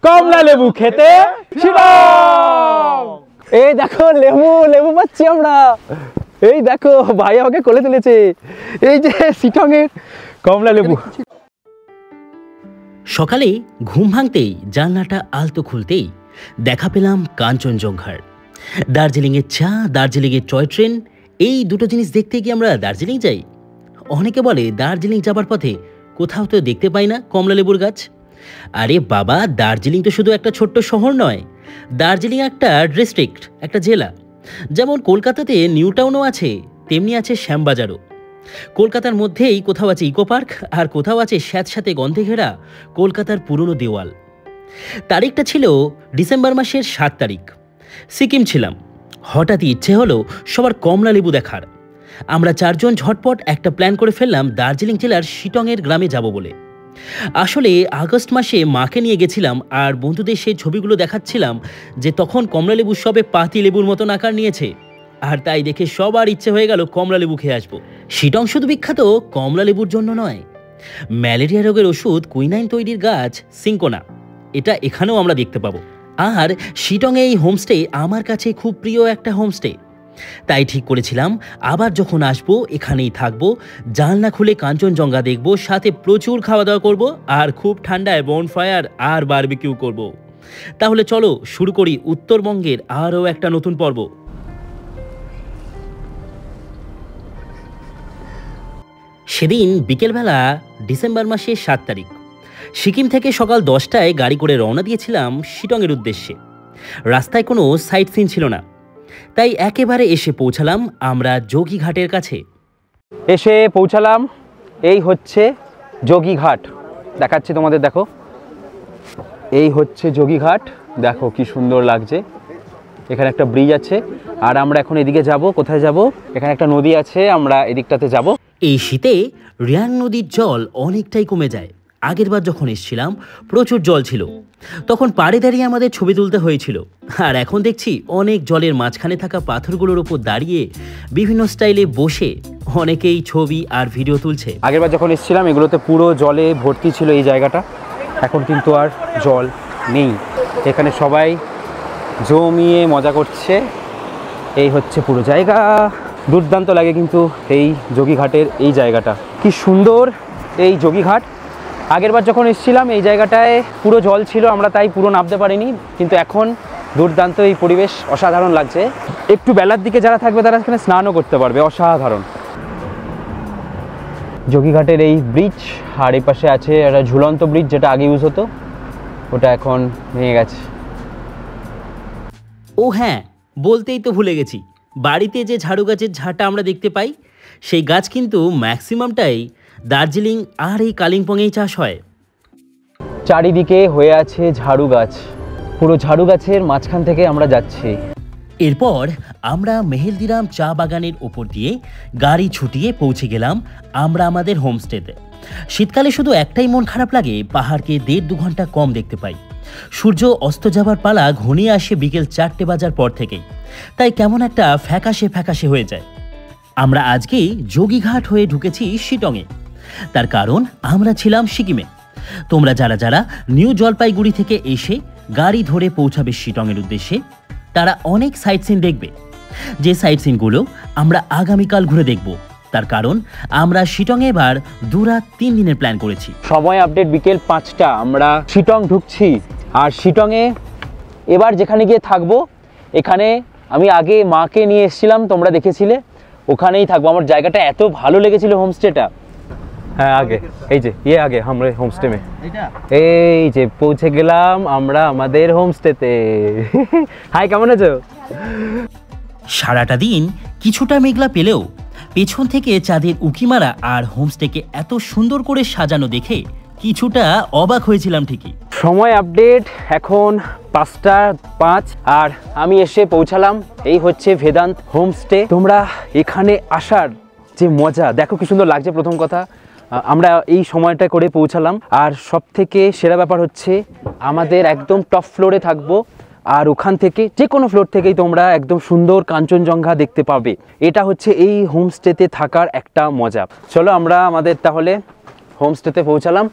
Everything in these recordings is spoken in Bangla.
কমলা লেবু খেতে শিলং। এই দেখো লেবু লেবু পাচ্ছি আমরা। এই দেখো ভাই আমাকে কোলে তুলেছে, এই যে শিলং এর কমলা লেবু। সকালে ঘুম ভাঙতেই জানলাটা আলতো খুলতেই দেখা পেলাম কাঞ্চনজঙ্ঘার। দার্জিলিংয়ের চা, দার্জিলিংয়ের টয় ট্রেন, এই দুটো জিনিস দেখতে কি আমরা দার্জিলিং যাই? অনেকে বলে দার্জিলিং যাবার পথে কোথাও তো দেখতে পাই না কমলা লেবুর গাছ। আরে বাবা, দার্জিলিং তো শুধু একটা ছোট্ট শহর নয়, দার্জিলিং একটা ডিস্ট্রিক্ট, একটা জেলা। যেমন কলকাতাতে নিউ টাউনও আছে, তেমনি আছে শ্যামবাজারও। কলকাতার মধ্যেই কোথাও আছে ইকো পার্ক, আর কোথাও আছে স্যাঁতস্যাঁতে গন্ধে ঘেরা কলকাতার পুরনো দেওয়াল। তারিখটা ছিল ডিসেম্বর মাসের 7 তারিখ। সিকিম ছিলাম। হঠাৎই ইচ্ছে হলো সবার কমলা লেবু দেখার। আমরা 4 জন ঝটপট একটা প্ল্যান করে ফেললাম দার্জিলিং জেলার শিটংয়ের গ্রামে যাব বলে। আসলে আগস্ট মাসে মাকে নিয়ে গেছিলাম, আর বন্ধুদের সেই ছবিগুলো দেখাচ্ছিলাম যে তখন কমলা লেবু সবে পাতি লেবুর মতন আকার নিয়েছে। আর তাই দেখে সবার ইচ্ছে হয়ে গেল কমলা লেবু খেয়ে আসবো। শিটং শুধু বিখ্যাত কমলা লেবুর জন্য নয়, ম্যালেরিয়া রোগের ওষুধ কুইনাইন তৈরির গাছ সিঙ্কোনা, এটা এখানেও আমরা দেখতে পাবো। আর শিটংয়ে এই হোমস্টে আমার কাছে খুব প্রিয় একটা হোমস্টে। তাই ঠিক করেছিলাম আবার যখন আসবো এখানেই থাকবো, জানলা খুলে কাঞ্চনজঙ্ঘা দেখবো, সাথে প্রচুর খাওয়া দাওয়া করবো, আর খুব ঠান্ডায় বনফায়ার আর বারবিকিউ করব। তাহলে চলো শুরু করি উত্তরবঙ্গের আরও একটা নতুন পর্ব। সেদিন বিকেলবেলা, ডিসেম্বর মাসের 7 তারিখ, সিকিম থেকে সকাল 10টায় গাড়ি করে রওনা দিয়েছিলাম শিটংয়ের উদ্দেশ্যে। রাস্তায় কোনো সাইট সিন ছিল না, তাই একেবারে এসে পৌঁছালাম আমরা যোগীঘাটের কাছে। এসে পৌঁছালাম, এই হচ্ছে যোগীঘাট, দেখাচ্ছি তোমাদের। দেখো এই হচ্ছে যোগীঘাট, দেখো কি সুন্দর লাগছে। এখানে একটা ব্রিজ আছে, আর আমরা এখন এদিকে যাব। কোথায় যাব? এখানে একটা নদী আছে, আমরা এদিকটাতে যাব। এই শীতে রিয়াং নদীর জল অনেকটাই কমে যায়। আগেরবার যখন এসেছিলাম প্রচুর জল ছিল, তখন পাড়ে দাঁড়িয়ে আমাদের ছবি তুলতে হয়েছিল। আর এখন দেখছি অনেক জলের মাঝখানে থাকা পাথরগুলোর উপর দাঁড়িয়ে বিভিন্ন স্টাইলে বসে অনেকেই ছবি আর ভিডিও তুলছে। আগেরবার যখন এসেছিলাম এগুলোতে পুরো জলে ভর্তি ছিল এই জায়গাটা, এখন কিন্তু আর জল নেই। এখানে সবাই জমিয়ে মজা করছে। এই হচ্ছে পুরো জায়গা, দুর্দান্ত লাগে কিন্তু এই যোগীঘাটের এই জায়গাটা। কি সুন্দর এই যোগীঘাট। আগেরবার যখন এসেছিলাম এই জায়গাটায় পুরো জল ছিল, আমরা তাই পুরো নামতে পারিনি, কিন্তু এখন দুর্দান্ত এই পরিবেশ, অসাধারণ লাগছে। একটু বেলার দিকে যারা থাকবে তারা এখানে স্নানও করতে পারবে, অসাধারণ। যোগীঘাটের এই ব্রিজ, আর এই পাশে আছে একটা ঝুলন্ত ব্রিজ, যেটা আগে ইউজ হতো, ওটা এখন ভেঙে গেছে। ও হ্যাঁ, বলতেই তো ভুলে গেছি, বাড়িতে যে ঝাড়ু গাছের ঝাঁটা আমরা দেখতে পাই, সেই গাছ কিন্তু ম্যাক্সিমামটাই দার্জিলিং আর এই কালিম্পংয়েই চাষ হয়। চারিদিকে হয়ে আছে ঝাড়ু গাছ, পুরো ঝাড়ু গাছের মাঝখান থেকে আমরা যাচ্ছি। এরপর আমরা মেহেলদিরাম চা বাগানের ওপর দিয়ে গাড়ি ছুটিয়ে পৌঁছে গেলাম আমরা আমাদের হোমস্টেতে। শীতকালে শুধু একটাই মন খারাপ লাগে, পাহাড়কে 1.5-2 ঘন্টা কম দেখতে পাই। সূর্য অস্ত যাবার পালা ঘনিয়ে আসে বিকেল 4টে বাজার পর থেকেই, তাই কেমন একটা ফ্যাকাশে ফ্যাকাশে হয়ে যায়। আমরা আজকেই যোগীঘাট হয়ে ঢুকেছি শিটংয়ে, তার কারণ আমরা ছিলাম সিকিমে। তোমরা যারা যারা নিউ জলপাইগুড়ি থেকে এসে গাড়ি ধরে পৌঁছাবে শিটংয়ের উদ্দেশ্যে, তারা অনেক সাইট সিন দেখবে, যে সাইট সিনগুলো আমরা আগামীকাল ঘুরে দেখব। তার কারণ আমরা শিটংয়ে এবার 2 রাত 3 দিনের প্ল্যান করেছি। সময় আপডেট বিকেল 5টা, আমরা শিটং ঢুকছি। আর শিটংয়ে এবার যেখানে গিয়ে থাকবো, এখানে আমি আগে মাকে নিয়ে এসেছিলাম, তোমরা দেখেছিলে, ওখানেই থাকবো। আমার জায়গাটা এত ভালো লেগেছিল হোমস্টেটা। হ্যাঁ আগে এই যে আগে আমরা হোমস্টে মে, এই যে পৌঁছে গেলাম আমরা আমাদের হোমস্টেতে। হাই, কেমন আছো? সারাটা দিন কিছুটা মেঘলা পেলেও পেছন থেকে চাঁদের উঁকি মারা আর হোমস্টেকে এত সুন্দর করে সাজানো দেখে কিছুটা অবাক হয়েছিলাম ঠিকই। সময় আপডেট এখন 5:05, আর আমি এসে পৌঁছালাম। এই হচ্ছে ভেদান্ত হোমস্টে। তোমরা এখানে আসার যে মজা দেখো, কি সুন্দর লাগছে। প্রথম কথা, আমরা এই সময়টা করে পৌঁছালাম, আর সব থেকে সেরা ব্যাপার হচ্ছে আমাদের একদম টপ ফ্লোরে থাকবো, আর ওখান থেকে যে কোনো ফ্লোর থেকেই তোমরা একদম সুন্দর কাঞ্চনজঙ্ঘা দেখতে পাবে। এটা হচ্ছে এই হোমস্টেতে থাকার একটা মজা। চলো আমরা আমাদের তাহলে হোমস্টেতে পৌঁছালাম।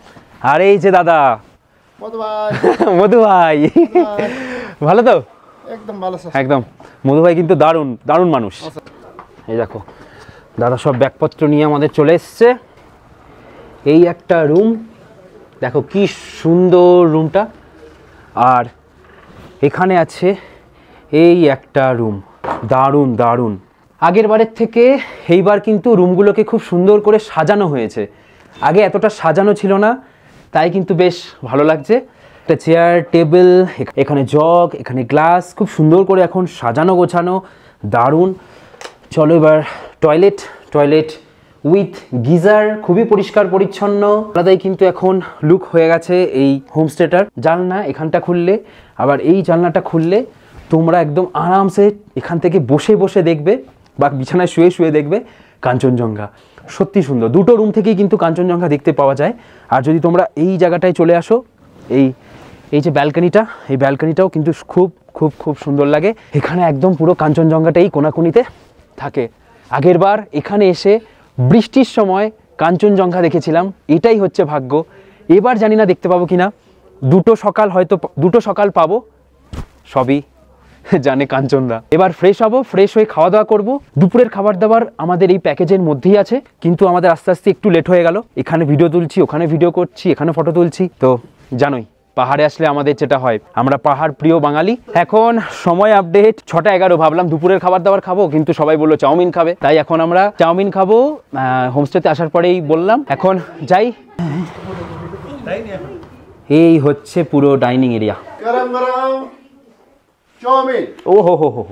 আর এই যে দাদা, মধু ভাই ভালো তো? একদম ভালো স্যার। একদম। মধু ভাই কিন্তু দারুণ দারুণ মানুষ। এই দেখো দাদা সব ব্যাগপত্র নিয়ে আমাদের চলে এসছে। এই একটা রুম, দেখো কি সুন্দর রুমটা। আর এখানে আছে এই একটা রুম, দারুণ দারুণ। আগের বারের থেকে এইবার কিন্তু রুমগুলোকে খুব সুন্দর করে সাজানো হয়েছে। আগে এতটা সাজানো ছিল না, তাই কিন্তু বেশ ভালো লাগছে। একটা চেয়ার টেবিল, এখানে জগ, এখানে গ্লাস, খুব সুন্দর করে এখন সাজানো গোছানো, দারুণ। চলো এবার টয়লেট, টয়লেট উইথ গিজার, খুবই পরিষ্কার পরিচ্ছন্ন। আলাদাই কিন্তু এখন লুক হয়ে গেছে এই হোমস্টেটার। জানলা এখানটা খুললে, আবার এই জানলাটা খুললে তোমরা একদম আরামসে এখান থেকে বসে বসে দেখবে বা বিছানায় শুয়ে শুয়ে দেখবে কাঞ্চনজঙ্ঘা। সত্যি সুন্দর। দুটো রুম থেকেই কিন্তু কাঞ্চনজঙ্ঘা দেখতে পাওয়া যায়। আর যদি তোমরা এই জায়গাটায় চলে আসো, এই যে ব্যালকনিটা, এই ব্যালকনিটাও কিন্তু খুব খুব খুব সুন্দর লাগে। এখানে একদম পুরো কাঞ্চনজঙ্ঘাটাই কোনাকুনিতে থাকে। আগের বার এখানে এসে বৃষ্টির সময় কাঞ্চনজঙ্ঘা দেখেছিলাম, এটাই হচ্ছে ভাগ্য। এবার জানি না দেখতে পাবো কিনা, দুটো সকাল পাবো, সবই জানে কাঞ্চনদা। এবার ফ্রেশ হবো, ফ্রেশ হয়ে খাওয়া দাওয়া করবো। দুপুরের খাবার দাবার আমাদের এই প্যাকেজের মধ্যেই আছে, কিন্তু আমাদের আস্তে আস্তে একটু লেট হয়ে গেল। এখানে ভিডিও তুলছি, ওখানে ভিডিও করছি, এখানে ফটো তুলছি। তো জানোই পাহাড়ে আসলে আমাদের যেটা হয়, আমরা পাহাড় প্রিয় বাঙালি। এখন সময় আপডেট 6:11। ভাবলাম দুপুরের খাবার দাবার খাবো, কিন্তু সবাই বললো চাউমিন খাবে, তাই এখন আমরা চাউমিন খাবো। হোমস্টেতে আসার পরেই বললাম এখন যাই। এই হচ্ছে পুরো ডাইনিং এরিয়া। গরম গরম চাউমিন। ও হো হো হো,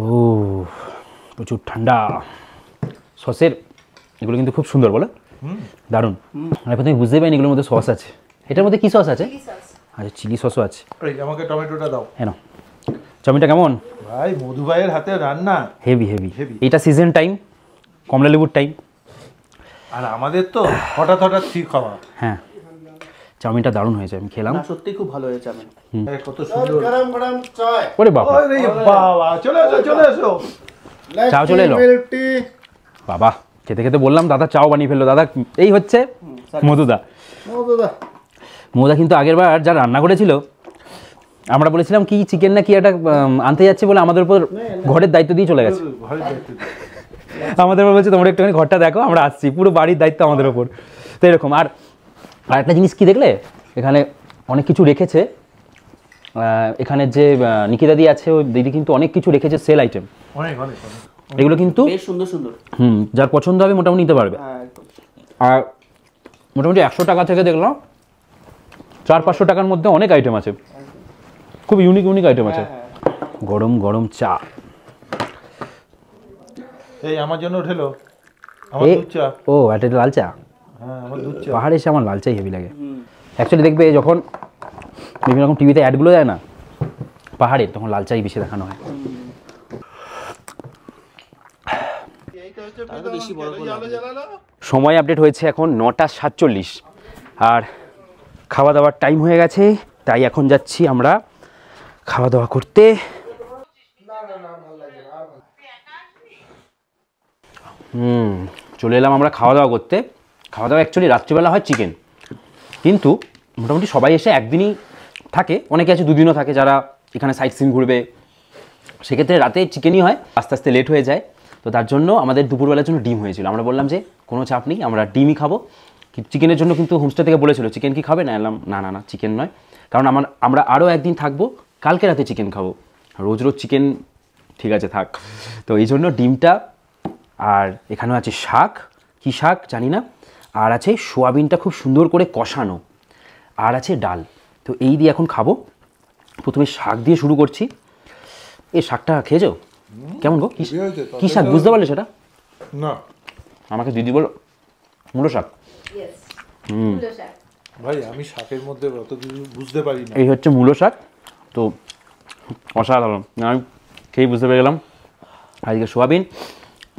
ও প্রচুর ঠান্ডা। সসের এগুলো কিন্তু খুব সুন্দর, বলো দারুণ। আমি প্রথমে বুঝতে পারিনি এগুলোর মধ্যে সস আছে। এটার মধ্যে কি সস আছে? আচ্ছা চিলি সসও আছে। আমাকে টমেটোটা দাও। হ্যাঁ, চাউমিনটা কেমন ভাই? মধু ভাইয়ের হাতে রান্না হেভি হেভি। এটা সিজন টাইম, কমলা লেবুর টাইম। আর আমাদের তো হঠাৎ হঠাৎ ঠিক খাওয়া। হ্যাঁ, চাউমিনটা দারুণ হয়েছে, আমি খেলাম। সত্যি খুব ভালো হয়েছে। আমি কত সুন্দর। গরম গরম চায়। ওরে বাবা, আরে বাবা, চলে এসো চলে এসো। চাও চলে এলো। বাবা, খেতে খেতে বললাম দাদা চাও বানিয়ে ফেললো। দাদা এই হচ্ছে মধুদা। মধুদা কিন্তু আগের বার যা রান্না করেছিল, আমরা বলেছিলাম কি চিকেন না কি একটা আনতে যাচ্ছি বলে আমাদের উপর ঘরের দায়িত্ব দিয়ে চলে গেছে। আমাদের উপর বলছে তোমরা একটুখানি ঘরটা দেখো, আমরা আসছি, পুরো বাড়ির দায়িত্ব আমাদের ওপর। তো এরকম। আর একটা জিনিস কি দেখলে, এখানে অনেক কিছু রেখেছে। এখানে যে নিকিতা দি আছে, ওই দিদি কিন্তু অনেক কিছু রেখেছে সেল আইটেম। অনেক অনেক এগুলো কিন্তু বেশ সুন্দর সুন্দর। যার পছন্দ হবে মোটামুটি নিতে পারবে। আর মোটামুটি 100 টাকা থেকে দেখলাম 400-500 টাকার মধ্যে অনেক আইটেম আছে, খুব ইউনিক ইউনিক আইটেম আছে। গরম গরম চা। এই আমার জন্য উঠেলো আমার দুধ চা। ও এটা লাল চা। হ্যাঁ, আমার দুধ চা। পাহাড়ে এসে আমার লাল চাই হেভি লাগে। অ্যাকচুয়ালি দেখবে যখন বিভিন্ন রকম টিভিতে অ্যাডগুলো দেয় না পাহাড়ের, তখন লাল চাই বেশি দেখানো হয়। সময় আপডেট হয়েছে এখন 9:47, আর খাওয়া দাওয়ার টাইম হয়ে গেছে, তাই এখন যাচ্ছি আমরা খাওয়া দাওয়া করতে। চলে এলাম আমরা খাওয়া দাওয়া করতে। খাওয়া দাওয়া অ্যাকচুয়ালি রাত্রিবেলা হয় চিকেন, কিন্তু মোটামুটি সবাই এসে একদিনই থাকে, অনেকে আছে দুদিনও থাকে যারা এখানে সাইট সিন ঘুরবে, সেক্ষেত্রে রাতে চিকেনই হয়, আস্তে আস্তে লেট হয়ে যায়। তো তার জন্য আমাদের দুপুরবেলার জন্য ডিম হয়েছিল। আমরা বললাম যে কোনো চাপ নেই, আমরা ডিমই খাবো। চিকেনের জন্য কিন্তু হোমস্টে থেকে বলেছিল চিকেন কি খাবে না, এলাম না না না চিকেন নয়, কারণ আমরা আরও একদিন থাকবো, কালকে রাতে চিকেন খাবো, রোজ রোজ চিকেন ঠিক আছে থাক। তো এই জন্য ডিমটা, আর এখানেও আছে শাক, কী শাক জানি না, আর আছে সোয়াবিনটা খুব সুন্দর করে কষানো, আর আছে ডাল। তো এই দিয়ে এখন খাবো। প্রথমে শাক দিয়ে শুরু করছি। এই শাকটা খেয়েছো কেমন গো? কী শাক বুঝতে পারলে সেটা? না, আমাকে দিদি বলো মূলো শাক। ভাই আমি শাকের মধ্যে অত কিছু বুঝতে পারি না। এই হচ্ছে মূলো শাক। তো অসাধারণ, আমি খেয়েই বুঝতে পেরে গেলাম। আজকে সোয়াবিন,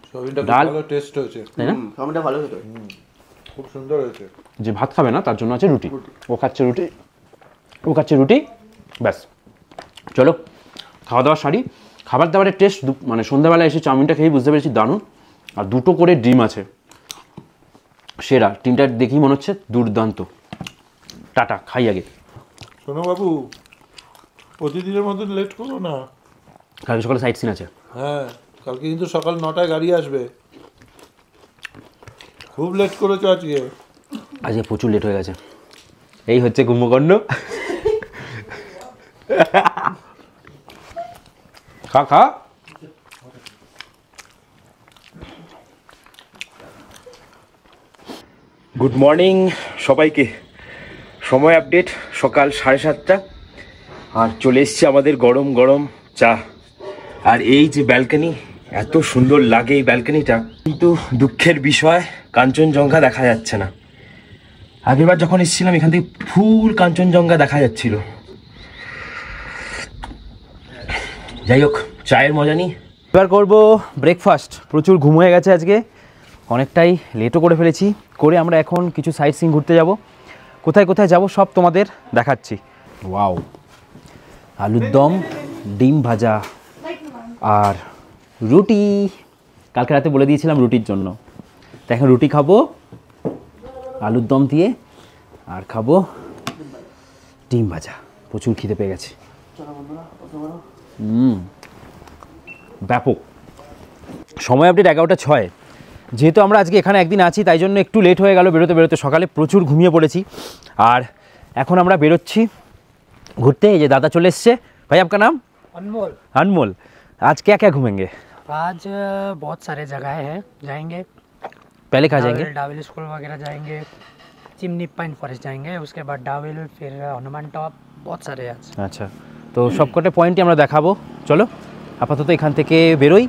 সোয়াবিনটা ডাল, ভালো টেস্ট হয়েছে, তাই না? খাবারটা ভালো হতো। খুব সুন্দর হয়েছে। যে ভাত খাবে না তার জন্য আছে রুটি, ও খাচ্ছে রুটি, ও খাচ্ছে রুটি, ব্যাস। চলো খাওয়া দাওয়া সারি। খাবার দাবারের টেস্ট মানে সন্ধ্যাবেলায় এসে চাউমিনটা খেয়েই বুঝতে পেরেছি দারুণ। আর দুটো করে ডিম আছে, সেরা, টিমটা দেখি মনে হচ্ছে দুর্দান্ত। টাটা, খাই আগে। শোনো বাবু, প্রতিদিনের মতন লেট করো না। কালকে সকালে সাইট সিন আছে। হ্যাঁ, কালকে কিন্তু সকাল 9টায় গাড়ি আসবে। খুব লেট করেছো আজকে। আজকে প্রচুর লেট হয়ে গেছে। এই হচ্ছে কুম্ভকর্ণ। খা খা। গুড মর্নিং সবাইকে। সময় আপডেট সকাল 7:30, আর চলে এসছে আমাদের গরম গরম চা। আর এই যে ব্যালকনি, এত সুন্দর লাগে এই ব্যালকনিটা, কিন্তু দুঃখের বিষয় কাঞ্চনজঙ্ঘা দেখা যাচ্ছে না। আগেরবার যখন এসেছিলাম এখান থেকে ফুল কাঞ্চনজঙ্ঘা দেখা যাচ্ছিল। যাই হোক, চায়ের মজা নিই। এবার করবো ব্রেকফাস্ট। প্রচুর ঘুম হয়ে গেছে আজকে, অনেকটাই লেটও করে ফেলেছি। করে আমরা এখন কিছু সাইট সিন ঘুরতে যাব। কোথায় কোথায় যাব সব তোমাদের দেখাচ্ছি। ওয়াও, আলুর দম, ডিম ভাজা আর রুটি। কালকে রাতে বলে দিয়েছিলাম রুটির জন্য, তো এখন রুটি খাবো আলুর দম দিয়ে, আর খাবো ডিম ভাজা। প্রচুর খিদে পেয়ে গেছে। ব্যাপক। সময় আপডেট 11:06। যেহেতু আমরা আজকে এখানে একদিন আছি তাই জন্য একটু লেট হয়ে গেল বেরোতে বেরোতে। সকালে প্রচুর ঘুমিয়ে পড়েছি, আর এখন আমরা বেরোচ্ছি ঘুরতে। এই যে দাদা চলে এসছে। ভাই আপনার নাম? अनमोल। अनमोल। आज क्या क्या घूमेंगे? आज बहुत सारे जगह हैं, जाएंगे। पहले कहाँ जाएंगे? डाविल स्कूल वगैरह जाएंगे, चिमनी पाइन फॉरेस्ट जाएंगे, उसके बाद डाविल, फिर हनुमान टॉप, बहुत सारे हैं आज। আচ্ছা, তো সবকটা পয়েন্টই আমরা দেখাবো। চলো আপাতত এখান থেকে বেরোই।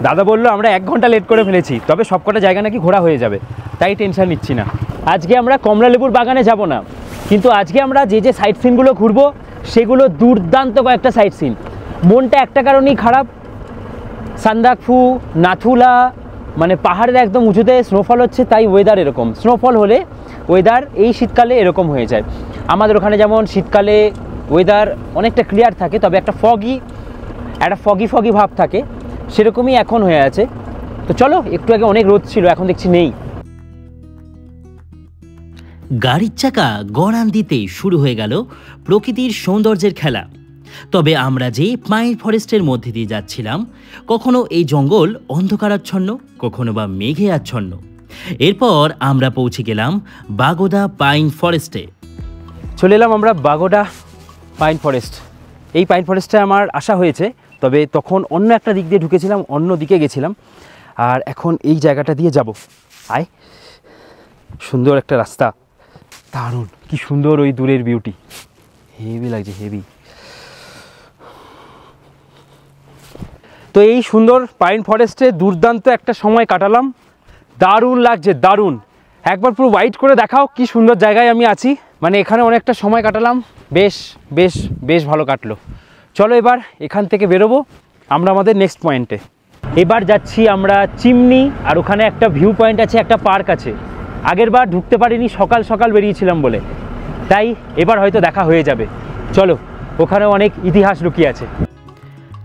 দাদা বললো আমরা 1 ঘন্টা লেট করে ফেলেছি, তবে সবকটা জায়গা নাকি ঘোরা হয়ে যাবে, তাই টেনশন নিচ্ছি না। আজকে আমরা কমলালেবুর বাগানে যাব না, কিন্তু আজকে আমরা যে যে সাইট সিনগুলো ঘুরবো সেগুলো দুর্দান্ত কয়েকটা সাইট সিন। মনটা একটা কারণেই খারাপ, সান্দাকফু, নাথুলা, মানে পাহাড়ের একদম উঁচুতে স্নোফল হচ্ছে, তাই ওয়েদার এরকম। স্নোফল হলে ওয়েদার এই শীতকালে এরকম হয়ে যায়। আমাদের ওখানে যেমন শীতকালে ওয়েদার অনেকটা ক্লিয়ার থাকে, তবে একটা ফগি ভাব থাকে, সেরকমই এখন হয়ে আছে। তো চলো, একটু আগে অনেক রোদ ছিল, এখন দেখছি নেই। গাড়ির চাকা গড়ান দিতেই শুরু হয়ে গেল প্রকৃতির সৌন্দর্যের খেলা। তবে আমরা যে পাইন ফরেস্টের মধ্যে দিয়ে যাচ্ছিলাম, কখনো এই জঙ্গল অন্ধকারাচ্ছন্ন, কখনো বা মেঘে আচ্ছন্ন। এরপর আমরা পৌঁছে গেলাম বাগোদা পাইন ফরেস্টে। চলে এলাম আমরা বাগোদা পাইন ফরেস্ট। এই পাইন ফরেস্টে আমার আসা হয়েছে, তবে তখন অন্য একটা দিক দিয়ে ঢুকেছিলাম, অন্য দিকে গেছিলাম, আর এখন এই জায়গাটা দিয়ে যাব। আয়, সুন্দর একটা রাস্তা, দারুণ, কি সুন্দর ওই দূরের বিউটি, হেভি লাগছে, হেভি। তো এই সুন্দর পাইন ফরেস্টে দুর্দান্ত একটা সময় কাটালাম, দারুণ লাগছে, দারুণ। একবার পুরো ওয়াইড করে দেখাও কি সুন্দর জায়গায় আমি আছি। মানে এখানে অনেকটা সময় কাটালাম, বেশ বেশ বেশ ভালো কাটলো। চলো এবার এখান থেকে বেরোবো আমরা আমাদের নেক্সট পয়েন্টে। এবার যাচ্ছি আমরা চিমনি, আর ওখানে একটা ভিউ পয়েন্ট আছে, একটা পার্ক আছে। আগের বার ঢুকতে পারিনি, সকাল সকাল বেরিয়েছিলাম বলে, তাই এবার হয়তো দেখা হয়ে যাবে। চলো, ওখানে অনেক ইতিহাস লুকিয়ে আছে।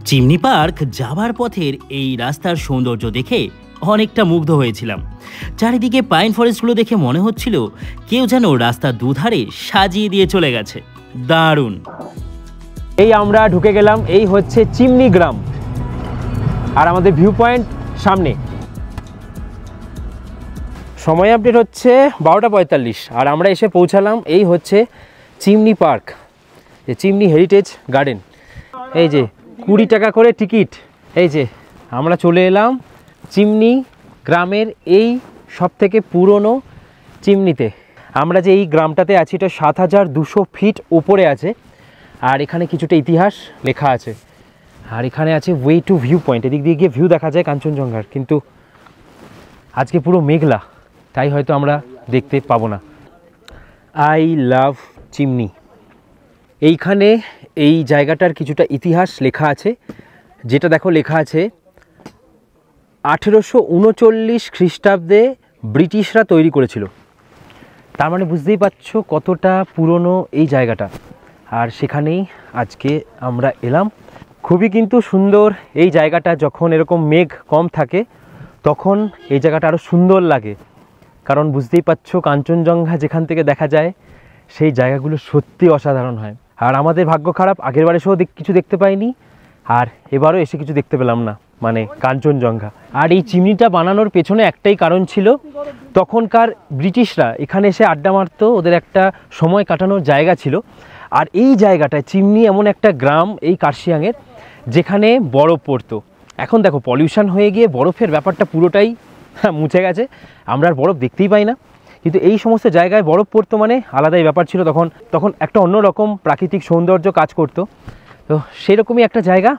চিমনি পার্ক যাবার পথের এই রাস্তার সৌন্দর্য দেখে অনেকটা মুগ্ধ হয়েছিলাম। চারিদিকে পাইন ফরেস্টগুলো দেখে মনে হচ্ছিল কেউ যেন রাস্তার দুধারে সাজিয়ে দিয়ে চলে গেছে। দারুণ। এই আমরা ঢুকে গেলাম, এই হচ্ছে চিমনি গ্রাম, আর আমাদের ভিউ পয়েন্ট সামনে। সময় আপডেট হচ্ছে 12:45, আর আমরা এসে পৌঁছালাম এই হচ্ছে chimney park, chimney heritage garden. এই যে 20 টাকা করে টিকিট। এই যে আমরা চলে এলাম চিমনি গ্রামের এই সবথেকে পুরনো চিমনিতে। আমরা যে এই গ্রামটাতে আছি এটা 7200 ফিট উপরে আছে, আর এখানে কিছুটা ইতিহাস লেখা আছে। আর এখানে আছে ওয়ে টু ভিউ পয়েন্ট, এদিক দিয়ে গিয়ে ভিউ দেখা যায় কাঞ্চনজঙ্ঘার, কিন্তু আজকে পুরো মেঘলা, তাই হয়তো আমরা দেখতে পাবো না। I love chimney. এইখানে এই জায়গাটার কিছুটা ইতিহাস লেখা আছে, যেটা দেখো লেখা আছে 1839 খ্রিস্টাব্দে ব্রিটিশরা তৈরি করেছিল। তার মানে বুঝতেই পারছো কতটা পুরনো এই জায়গাটা, আর সেখানেই আজকে আমরা এলাম। খুবই কিন্তু সুন্দর এই জায়গাটা, যখন এরকম মেঘ কম থাকে তখন এই জায়গাটা আরও সুন্দর লাগে, কারণ বুঝতেই পারছো কাঞ্চনজঙ্ঘা যেখান থেকে দেখা যায় সেই জায়গাগুলো সত্যি অসাধারণ হয়। আর আমাদের ভাগ্য খারাপ, আগেরবার এসেও কিছু দেখতে পাইনি, আর এবারও এসে কিছু দেখতে পেলাম না, মানে কাঞ্চনজঙ্ঘা। আর এই চিমনিটা বানানোর পেছনে একটাই কারণ ছিল, তখনকার ব্রিটিশরা এখানে এসে আড্ডা মারতো, ওদের একটা সময় কাটানোর জায়গা ছিল। আর এই জায়গাটায় চিমনি এমন একটা গ্রাম এই কার্শিয়াংয়ের যেখানে বরফ পড়তো। এখন দেখো পলিউশন হয়ে গিয়ে বরফের ব্যাপারটা পুরোটাই মুছে গেছে, আমরা আর বরফ দেখতেই পাই না, কিন্তু এই সমস্ত জায়গায় বরফ পড়তো মানে আলাদাই ব্যাপার ছিল। তখন একটা অন্যরকম প্রাকৃতিক সৌন্দর্য কাজ করতো। তো সেরকমই একটা জায়গা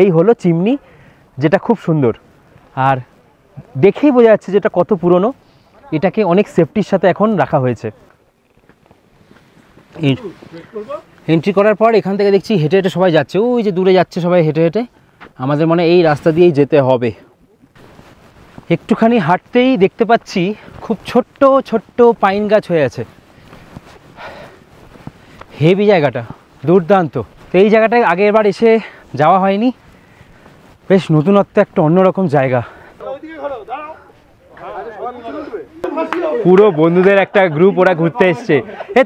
এই হলো চিমনি, যেটা খুব সুন্দর। আর দেখেই বোঝা যাচ্ছে যেটা কত পুরনো, এটাকে অনেক সেফটির সাথে এখন রাখা হয়েছে। এন্ট্রি করার পর এখান থেকে দেখছি হেঁটে হেঁটে সবাই যাচ্ছে, ওই যে দূরে যাচ্ছে সবাই হেঁটে হেঁটে, আমাদের মানে এই রাস্তা দিয়েই যেতে হবে। একটুখানি হাঁটতেই দেখতে পাচ্ছি খুব ছোট্ট ছোট্ট পাইন গাছ হয়ে আছে। হেভি জায়গাটা, দুর্দান্ত। তো এই জায়গাটায় আগের বার এসে যাওয়া হয়নি, বেশ নতুনত্ব একটা অন্যরকম জায়গা। পুরো বন্ধুদের একটা গ্রুপ, ওরা ঘুরতে এসছে।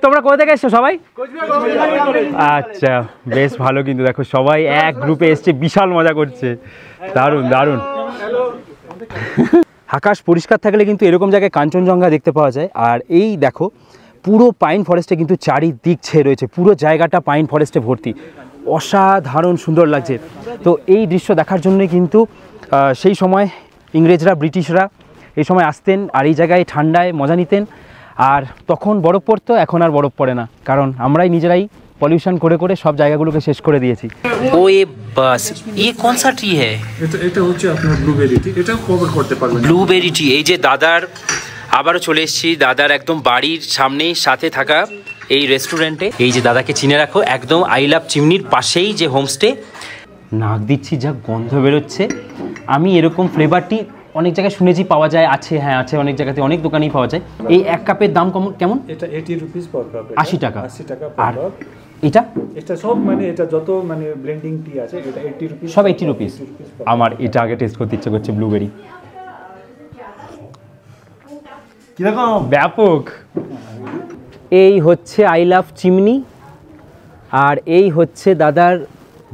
তোমরা কোথা থেকে এসছো সবাই? আচ্ছা, বেশ ভালো। কিন্তু দেখো সবাই এক গ্রুপে এসছে, বিশাল মজা করছে, দারুণ দারুণ। আকাশ পরিষ্কার থাকলে কিন্তু এরকম জায়গায় কাঞ্চনজঙ্ঘা দেখতে পাওয়া যায়। আর এই দেখো পুরো পাইন ফরেস্টে কিন্তু চারিদিক ছেয়ে রয়েছে, পুরো জায়গাটা পাইন ফরেস্টে ভর্তি, অসাধারণ সুন্দর লাগছে। তো এই দৃশ্য দেখার জন্যই কিন্তু সেই সময় ইংরেজরা, ব্রিটিশরা এই সময় আসতেন আর এই জায়গায় ঠান্ডায় মজা নিতেন। আর তখন বরফ পড়তো, এখন আর বরফ পড়ে না, কারণ আমরাই নিজেরাই পলিউশন করে করে সব জায়গাগুলোকে শেষ করে দিয়েছি। ও এ বাস, ये कौन सा ट्री है? এটা হচ্ছে আপনার ব্লুবেরি টি, এটা কভার করতে পারবেন। ব্লুবেরি টি। এই যে দাদার, আবারও চলে এসেছি দাদার একদম বাড়ির সামনেই সাথে থাকা এই রেস্টুরেন্টে। এই যে দাদাকে চিনে রাখো, একদম আই লাভ চিমনির পাশেই যে হোমস্টে। নাক দিচ্ছি, যা গন্ধ বেরোচ্ছে। আমি এরকম ফ্লেভারটি অনেক জায়গায় শুনেছি পাওয়া যায়, আছে, হ্যাঁ আছে, অনেক জায়গাতে অনেক দোকানেই পাওয়া যায়। এই এক কাপের দাম কেমন? এটা 80 রুপিস পার কাপ। 80 টাকা। 80 টাকা আর পার কাপ। এটা সব মানে এটা যত মানে ব্লেন্ডিং টি আছে এটা 80 রুপিস। সব 80 রুপিস। আমার এটা আগে টেস্ট করতে ইচ্ছে করছে, ব্লুবেরি। কিরকম? ব্যাপক। এই হচ্ছে আই লাভ চিমনি, আর এই হচ্ছে দাদার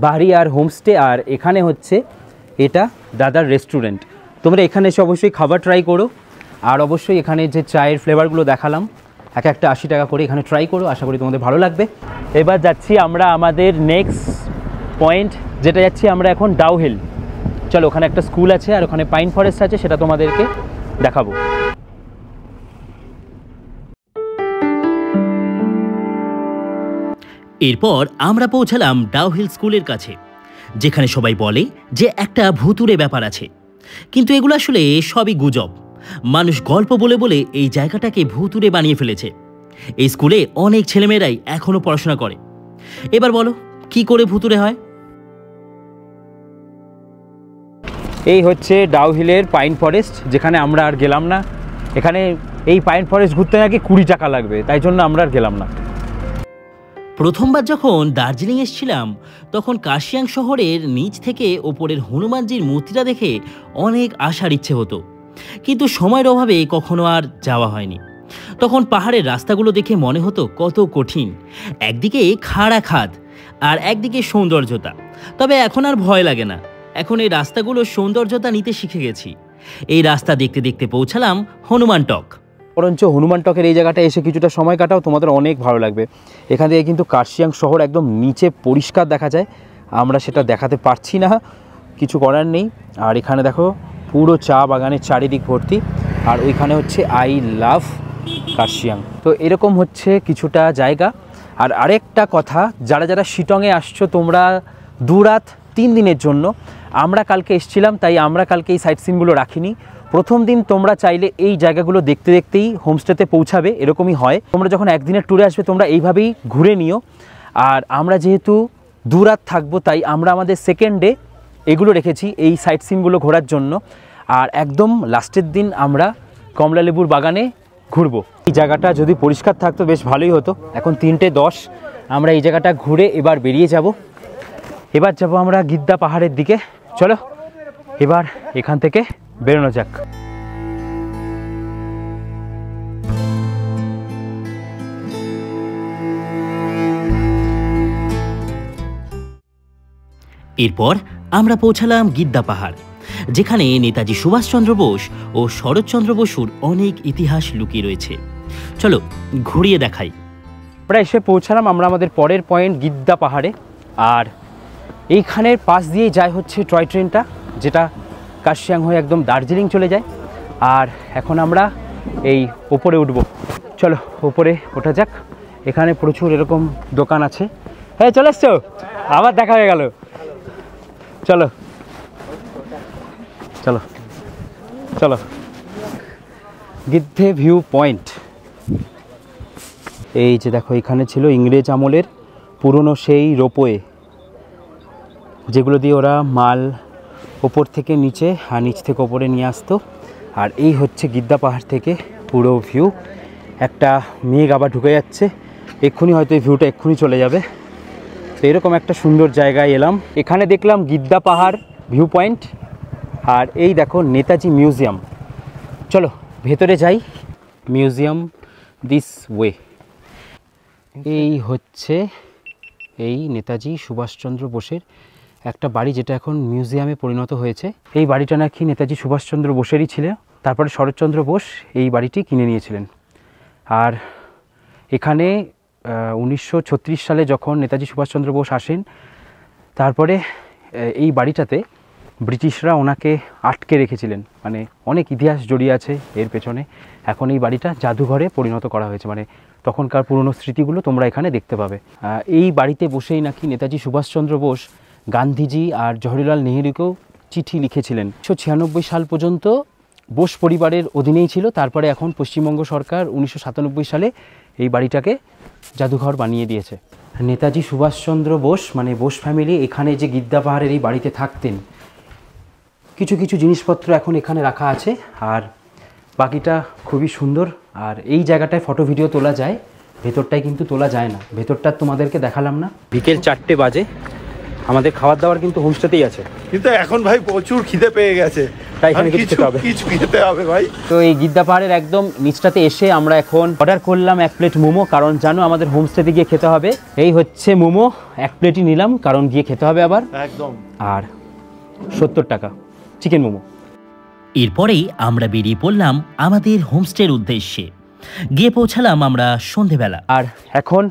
বাড়ি আর হোমস্টে, আর এখানে হচ্ছে এটা দাদার রেস্টুরেন্ট। তোমরা এখানে এসে অবশ্যই খাবার ট্রাই করো, আর অবশ্যই এখানে যে চায়ের ফ্লেভারগুলো দেখালাম এক একটা 80 টাকা করে, এখানে ট্রাই করো, আশা করি তোমাদের ভালো লাগবে। এবার যাচ্ছি আমরা আমাদের নেক্সট পয়েন্ট, যেটা যাচ্ছি আমরা এখন ডাউ হিল। চলো, ওখানে একটা স্কুল আছে আর ওখানে পাইন ফরেস্ট আছে, সেটা তোমাদেরকে দেখাবো। এরপর আমরা পৌঁছালাম ডাউ হিল স্কুলের কাছে, যেখানে সবাই বলে যে একটা ভুতুড়ে ব্যাপার আছে, কিন্তু এগুলো আসলে সবই গুজব। মানুষ গল্প বলে বলে এই জায়গাটাকে ভুতুড়ে বানিয়ে ফেলেছে। এই স্কুলে অনেক ছেলেমেয়েরাই এখনো পড়াশোনা করে। এবার বলো কি করে ভুতুড়ে হয়? এই হচ্ছে ডাউ হিলের পাইন ফরেস্ট, যেখানে আমরা আর গেলাম না। এখানে এই পাইন ফরেস্ট ঘুরতে নাকি 20 টাকা লাগবে, তাই জন্য আমরা আর গেলাম না। প্রথমবার যখন দার্জিলিং এসেছিলাম, তখন কার্শিয়াং শহরের নিচ থেকে ওপরের হনুমানজির মূর্তিটা দেখে অনেক আসার ইচ্ছে হতো, কিন্তু সময়ের অভাবে কখনো আর যাওয়া হয়নি। তখন পাহাড়ের রাস্তাগুলো দেখে মনে হতো কত কঠিন, একদিকে খাড়া খাদ আর একদিকে সৌন্দর্যতা। তবে এখন আর ভয় লাগে না, এখন এই রাস্তাগুলোর সৌন্দর্যতা নিতে শিখে গেছি। এই রাস্তা দেখতে দেখতে পৌঁছালাম হনুমান টক। বরঞ্চ হনুমান টকের এই জায়গাটা এসে কিছুটা সময় কাটাও, তোমাদের অনেক ভালো লাগবে। এখান থেকে কিন্তু কার্শিয়াং শহর একদম নিচে পরিষ্কার দেখা যায়, আমরা সেটা দেখাতে পারছি না, কিছু করার নেই। আর এখানে দেখো পুরো চা বাগানের চারিদিক ভর্তি, আর ওইখানে হচ্ছে আই লাভ কার্শিয়াং। তো এরকম হচ্ছে কিছুটা জায়গা। আর আরেকটা কথা, যারা যারা শিটংয়ে আসছো তোমরা 2 রাত 3 দিনের জন্য, আমরা কালকে এসেছিলাম তাই আমরা কালকে এই সাইট সিনগুলো রাখিনি। প্রথম দিন তোমরা চাইলে এই জায়গাগুলো দেখতে দেখতেই হোমস্টেতে পৌঁছাবে, এরকমই হয়। তোমরা যখন একদিনের ট্যুরে আসবে তোমরা এইভাবেই ঘুরে নিও। আর আমরা যেহেতু 2 রাত থাকবো, তাই আমরা আমাদের সেকেন্ড ডে এগুলো রেখেছি এই সাইট সিনগুলো ঘোরার জন্য। আর একদম লাস্টের দিন আমরা কমলালেবুর বাগানে ঘুরবো। এই জায়গাটা যদি পরিষ্কার থাকতো বেশ ভালোই হতো। এখন 3:10, আমরা এই জায়গাটা ঘুরে এবার বেরিয়ে যাব। এবার যাব আমরা গিদ্দা পাহাড়ের দিকে। চলো এবার এখান থেকে বেরোনো যাক। এরপর আমরা পৌঁছালাম গিদ্দা পাহাড়, যেখানে নেতাজি সুভাষচন্দ্র বোস ও শরৎচন্দ্র বসুর অনেক ইতিহাস লুকিয়ে রয়েছে। চলো ঘুরিয়ে দেখাই। আমরা এসে পৌঁছালাম আমরা আমাদের পরের পয়েন্ট গিদ্দা পাহাড়ে। আর এইখানের পাশ দিয়েই যায় হচ্ছে টয় ট্রেনটা, যেটা কার্শিয়াং হয়ে একদম দার্জিলিং চলে যায়। আর এখন আমরা এই ওপরে উঠব। চলো ওপরে ওঠা যাক। এখানে প্রচুর এরকম দোকান আছে। হ্যাঁ চলে এসছো, আবার দেখা হয়ে গেল। চলো চলো চলো গিদ্ধে ভিউ পয়েন্ট। এই যে দেখো, এখানে ছিল ইংরেজ আমলের পুরনো সেই রোপওয়ে, যেগুলো দিয়ে ওরা মাল ওপর থেকে নিচে আর নিচ থেকে ওপরে নিয়ে আসতো। আর এই হচ্ছে গিদ্দা পাহাড় থেকে পুরো ভিউ। একটা মেঘ আবার ঢুকে যাচ্ছে, এক্ষুনি হয়তো এই ভিউটা এক্ষুনি চলে যাবে। তো এরকম একটা সুন্দর জায়গায় এলাম। এখানে দেখলাম গিদ্দা পাহাড় ভিউ পয়েন্ট, আর এই দেখো নেতাজি মিউজিয়াম। চলো ভেতরে যাই। Museum this way. এই হচ্ছে এই নেতাজি সুভাষচন্দ্র বোসের একটা বাড়ি, যেটা এখন মিউজিয়ামে পরিণত হয়েছে। এই বাড়িটা নাকি নেতাজি সুভাষচন্দ্র বোসেরই ছিল, তারপরে শরৎচন্দ্র বোস এই বাড়িটি কিনে নিয়েছিলেন। আর এখানে 1936 সালে যখন নেতাজি সুভাষচন্দ্র বোস আসেন, তারপরে এই বাড়িটাতে ব্রিটিশরা ওনাকে আটকে রেখেছিলেন। মানে অনেক ইতিহাস জড়িয়ে আছে এর পেছনে। এখন এই বাড়িটা জাদুঘরে পরিণত করা হয়েছে, মানে তখনকার পুরনো স্মৃতিগুলো তোমরা এখানে দেখতে পাবে। এই বাড়িতে বসেই নাকি নেতাজি সুভাষচন্দ্র বোস গান্ধীজি আর জওহরলাল নেহেরুকেও চিঠি লিখেছিলেন। 1996 সাল পর্যন্ত বোস পরিবারের অধীনেই ছিল। তারপরে এখন পশ্চিমবঙ্গ সরকার 1997 সালে এই বাড়িটাকে জাদুঘর বানিয়ে দিয়েছে। নেতাজি সুভাষচন্দ্র বোস মানে বোস ফ্যামিলি এখানে যে গিদ্দা পাহাড়ের এই বাড়িতে থাকতেন, কিছু কিছু জিনিসপত্র এখন এখানে রাখা আছে। আর বাকিটা খুবই সুন্দর। আর এই জায়গাটায় ফটো ভিডিও তোলা যায়, ভেতরটায় কিন্তু তোলা যায় না। ভেতরটা তোমাদেরকে দেখালাম না। বিকেল 4টে বাজে, আমাদের খাবার দাবার কিন্তু হোমস্টেতেই আছে। কিন্তু এখন ভাই প্রচুর খিদে পেয়ে গেছে, তাই এখানে কিছু খেতে হবে। কিছু খেতে হবে ভাই। তো এই গিদ্দা পাহাড়ের একদম নিচটাতে এসে আমরা এখন অর্ডার করলাম 1 প্লেট মোমো, কারণ জানো আমাদের হোমস্টেতে গিয়ে খেতে হবে। এই হচ্ছে মোমো, 1 প্লেটই নিলাম, কারণ গিয়ে খেতে হবে আবার। একদম। আর 70 টাকা চিকেন মোমো। এরপরেই আমরা বেরিয়ে পড়লাম আমাদের হোমস্টের উদ্দেশ্যে। গিয়ে পৌঁছালাম আমরা সন্ধেবেলা। আর এখন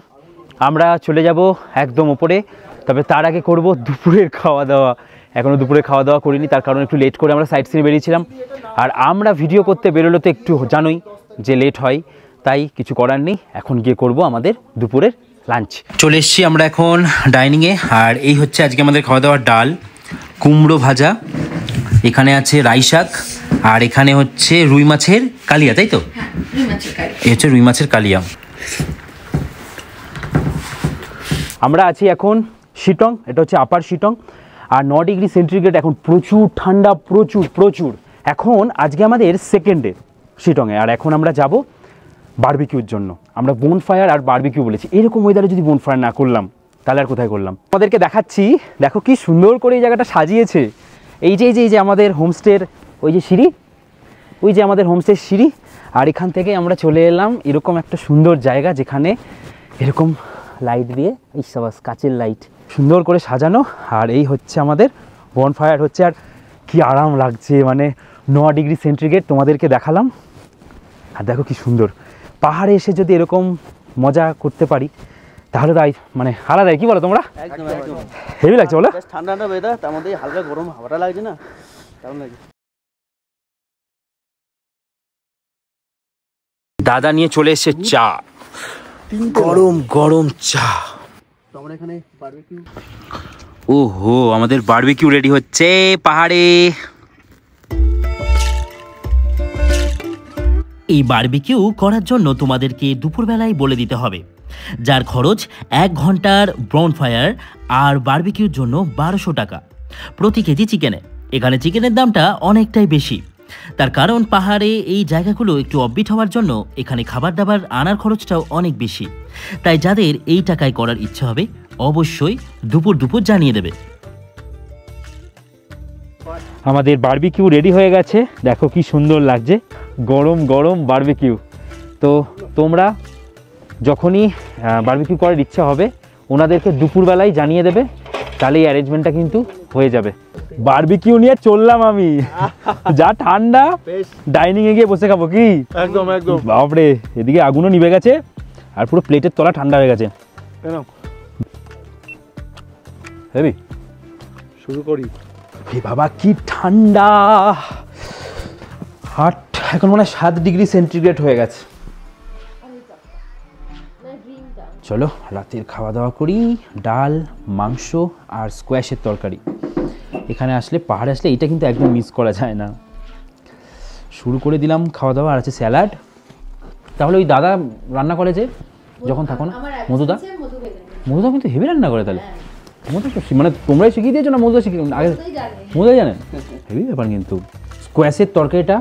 আমরা চলে যাব একদম ওপরে। তবে তার আগে করব দুপুরের খাওয়া দাওয়া। এখনও দুপুরে খাওয়া দাওয়া করিনি, তার কারণ একটু লেট করে আমরা সাইট সিনে বেরিয়েছিলাম। আর আমরা ভিডিও করতে বেরোলে তো একটু জানোই যে লেট হয়, তাই কিছু করার নেই। এখন গিয়ে করব আমাদের দুপুরের লাঞ্চ। চলে এসেছি আমরা এখন ডাইনিংয়ে। আর এই হচ্ছে আজকে আমাদের খাওয়া দাওয়ার ডাল, কুমড়ো ভাজা, এখানে আছে রাই শাক, আর এখানে হচ্ছে রুই মাছের কালিয়া, তাই তো? এই হচ্ছে রুই মাছের কালিয়া। আমরা আছি এখন শিটং, এটা হচ্ছে আপার শিটং। আর 9 ডিগ্রি সেন্টিগ্রেড এখন, প্রচুর ঠান্ডা, প্রচুর প্রচুর। এখন আজকে আমাদের সেকেন্ড ডে শিটংয়ে। আর এখন আমরা যাব বারবিকিউর জন্য। আমরা বোনফায়ার আর বারবিকিউ বলেছি। এরকম ওয়েদারে যদি বোনফায়ার না করলাম তাহলে আর কোথায় করলাম। আমাদেরকে দেখাচ্ছি, দেখো কি সুন্দর করে এই জায়গাটা সাজিয়েছে। এই যে আমাদের হোমস্টের ওই যে সিঁড়ি, ওই যে আমাদের হোমস্টের সিঁড়ি। আর এখান থেকে আমরা চলে এলাম এরকম একটা সুন্দর জায়গা, যেখানে এরকম লাইট দিয়ে, এই সবাস কাচের লাইট সুন্দর করে সাজানো। আর এই হচ্ছে আমাদের বনফায়ার হচ্ছে। আর কি আরাম লাগছে, মানে 9 ডিগ্রি সেন্টিগ্রেড তোমাদেরকে দেখালাম। আর দেখো কি সুন্দর, পাহাড়ে এসে যদি এরকম মজা করতে পারি তাহলে তাই মানে আলাদাই। কি বলো তোমরা? একদম একদম হেভি লাগছে বলো? ঠান্ডা ঠান্ডা ওয়েদার, তার মধ্যে হালকা গরম হাওয়াটা লাগছে না, কেমন লাগছে? দাদা নিয়ে চলে এসেছে চা, গরম গরম চা। তো আমরা এখানে বারবিকিউ, ওহো আমাদের বারবিকিউ রেডি হচ্ছে পাহাড়ে। এই বারবিকিউ করার জন্য তোমাদেরকে দুপুরবেলায় বলে দিতে হবে, যার খরচ 1 ঘন্টার বনফায়ার আর বারবিকিউর জন্য 1200 টাকা প্রতি কেজি চিকেনে। এখানে চিকেনের দামটা অনেকটাই বেশি, তার কারণ পাহাড়ে এই জায়গাগুলো একটু অফবিট হওয়ার জন্য এখানে খাবার দাবার আনার খরচটাও অনেক বেশি। তাই যাদের এই টাকায় করার ইচ্ছে হবে অবশ্যই দুপুর দুপুর জানিয়ে দেবে। আমাদের বারবিকিউ রেডি হয়ে গেছে, দেখো কি সুন্দর লাগছে, গরম গরম বারবিকিউ। তো তোমরা যখনই বারবিকিউ করার ইচ্ছা হবে ওনাদেরকে দুপুরবেলায় জানিয়ে দেবে, তাহলে এই অ্যারেঞ্জমেন্টটা কিন্তু হয়ে যাবে। বারবিকিউ নিয়ে চললাম আমি, যা ঠান্ডা, ডাইনিংয়ে গিয়ে বসে খাবো কি? একদম একদম। বাপরে, এদিকে আগুনও নিভে গেছে আর পুরো প্লেটের তলা ঠান্ডা হয়ে গেছে। হেবি, শুরু করি। এ বাবা কি ঠান্ডা, এখন মনে হয় 7 ডিগ্রি সেন্টিগ্রেড হয়ে গেছে। চলো রাতের খাওয়া দাওয়া করি, ডাল, মাংস আর স্কোয়াশের তরকারি। এখানে আসলে, পাহাড়ে আসলে এটা কিন্তু একদম মিস করা যায় না। শুরু করে দিলাম খাওয়া দাওয়া, আর আছে স্যালাড। তাহলে ওই দাদা রান্না করে যে যখন থাকো না, মধুদা কিন্তু হেভি রান্না করে। তাহলে মধু মানে তোমরাই শিখিয়ে দিয়েছো না? মধুদা শিখিয়ে আগে, মধুদাই জানেন, হেভি ব্যাপার। কিন্তু স্কোয়াশের তরকারিটা